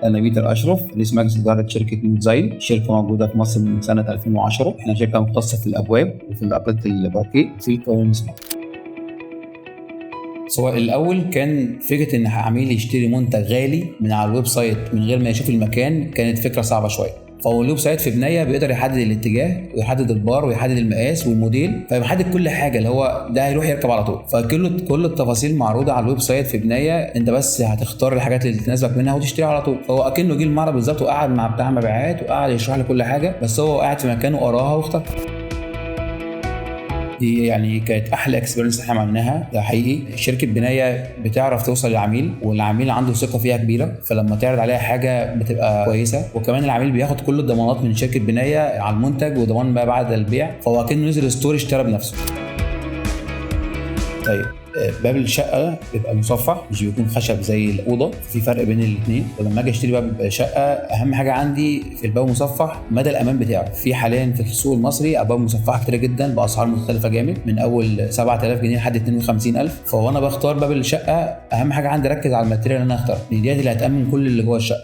أنا بيتر أشرف، رئيس مجلس إدارة شركة نيو ديزاين. شركة موجودة في مصر من سنة 2010. إحنا شركة مختصة في الأبواب وفي الأبراج الباركيه في القوائم. سواء الأول كان فكرة إن عميل يشتري منتج غالي من على الويب سايت من غير ما يشوف المكان، كانت فكرة صعبة شوية. فهو الويب سايت في بناية بيقدر يحدد الاتجاه ويحدد البار ويحدد المقاس والموديل، فيحدد كل حاجة اللي هو ده هيروح يركب على طول. فكل التفاصيل معروضة على الويب سايت في بناية، انت بس هتختار الحاجات اللي تناسبك منها وتشتري على طول. فهو اكنه جه المعرض بالظبط وقعد مع بتاع مبيعات وقعد يشرح لي كل حاجة، بس هو قاعد في مكانه وقراها واختار. دي يعني كانت احلى اكسبيرينس احنا عملناها. ده حقيقي شركه بنايه بتعرف توصل للعميل، والعميل عنده ثقه فيها كبيره، فلما تعرض عليها حاجه بتبقى كويسه. وكمان العميل بياخد كل الضمانات من شركه بنايه على المنتج وضمان ما بعد البيع، فهو كأنه نزل ستوري اشترى بنفسه. طيب، باب الشقه بيبقى مصفح، مش بيكون خشب زي الاوضه، في فرق بين الاثنين. ولما اجي اشتري باب شقه، اهم حاجه عندي في الباب المصفح مدى الامان بتاعه. في حاليا في السوق المصري ابواب مصفحه كتير جدا باسعار مختلفه جامد، من اول 7000 جنيه لحد 52000. فوانا بختار باب الشقه اهم حاجه عندي اركز على الماتيريال اللي انا هختارها، دي اللي هتامن كل اللي جوه الشقه.